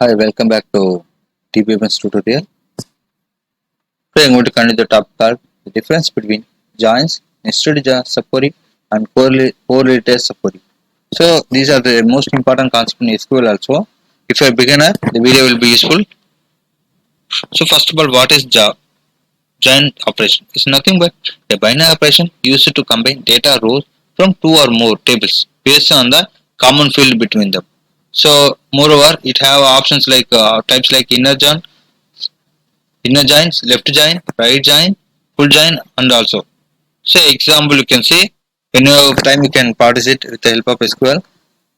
Hi, welcome back to DBMS tutorial. Today I'm going to continue the topic called the difference between joins, nested subquery and correlated subquery. So these are the most important concepts in SQL also. If you're a beginner, the video will be useful. So first of all, what is join operation? It's nothing but a binary operation used to combine data rows from two or more tables based on the common field between them. So moreover, it have options like types like inner joins, left join, right join, full join, and also. So example you can see when you have time you can participate with the help of SQL.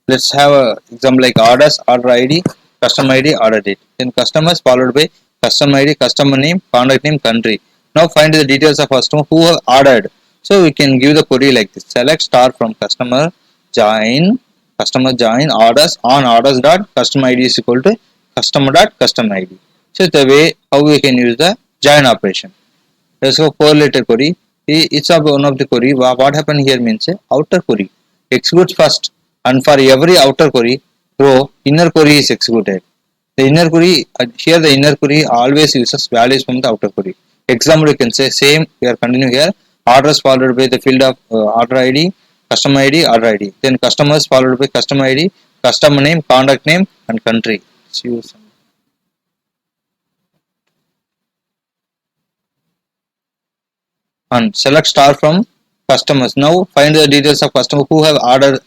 Let's have a example like orders, order ID, customer ID, order date. Then customers followed by customer ID, customer name, contact name, country. Now find the details of customer who have ordered. So we can give the query like this. Select star from customer join orders on orders dot customer ID is equal to customer dot customer ID. So the way how we can use the join operation. Let's go correlated query. It's one of the query. What happened here means outer query executes first, and for every outer query row, inner query is executed. The inner query here the inner query always uses values from the outer query. Example you can say same. We are continuing here. Orders followed by the field of order ID, customer ID, order ID. Then customers followed by customer ID, customer name, contact name, and country. Let's use some. And select star from customers. Now find the details of customer who have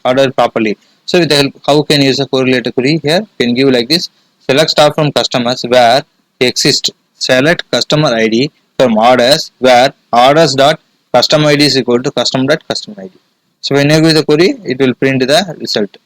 ordered properly. So with the help, how can use a correlated query here? Can give like this. Select star from customers where exist. Select customer ID from orders where orders dot customer ID is equal to customer dot customer ID. So when you give the query, it will print the result.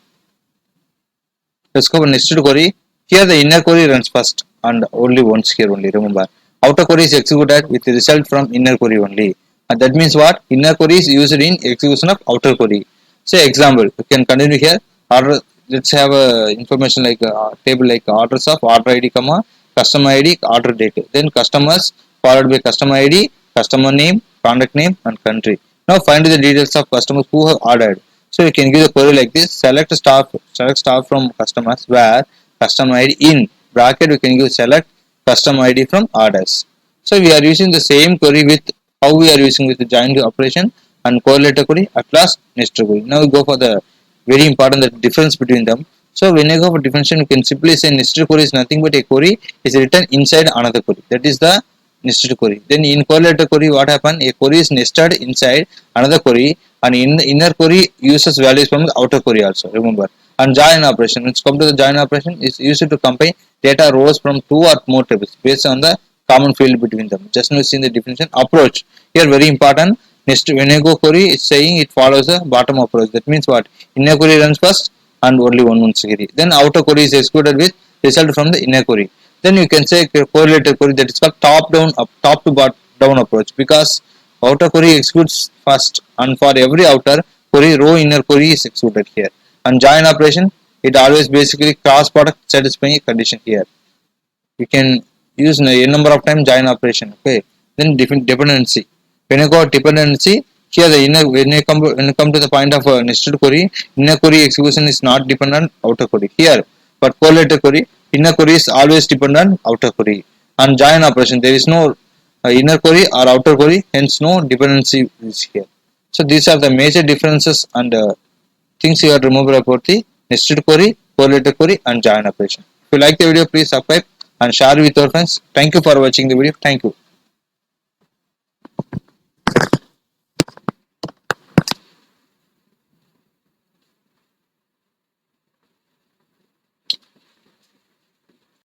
Let's go for nested query. Here the inner query runs first and only once here only. Remember, outer query is executed with the result from inner query only. And that means what? Inner query is used in execution of outer query. Say example, you can continue here. Order. Let's have a information like a table like orders of order ID, comma customer ID, order date. Then customers followed by customer ID, customer name, contact name, and country. Now find the details of customers who have ordered. So you can give the query like this. Select star from customers where customer ID in bracket we can give select customer ID from orders. So we are using the same query with how we are using with the join operation and correlated query at last nested query. Now we go for the very important the difference between them. So when you go for differentiation, you can simply say nested query is nothing but a query is written inside another query. That is the nested query. Then in correlated query, what happened? A query is nested inside another query, and in the inner query uses values from the outer query also. Remember. And join operation. Let's come to the join operation. Is used to combine data rows from two or more tables based on the common field between them. Just now seen the definition approach. Here very important. When you go query, it's saying it follows the bottom approach. That means what? Inner query runs first and only one query. Then outer query is executed with result from the inner query. Then you can say correlated query, that is called top to bottom approach, because outer query executes first, and for every outer query row inner query is executed here. And join operation, it always basically cross product satisfying a condition here. You can use a number of times join operation. Okay. Then dependency. When you go dependency, here the inner when you come to the point of nested query, inner query execution is not dependent on outer query here. But correlated query, inner query is always dependent on outer query. And join operation, there is no inner query or outer query, hence no dependency is here. So these are the major differences and things you have to remember about the nested query, correlated query, and join operation. If you like the video, please subscribe and share with your friends. Thank you for watching the video. Thank you.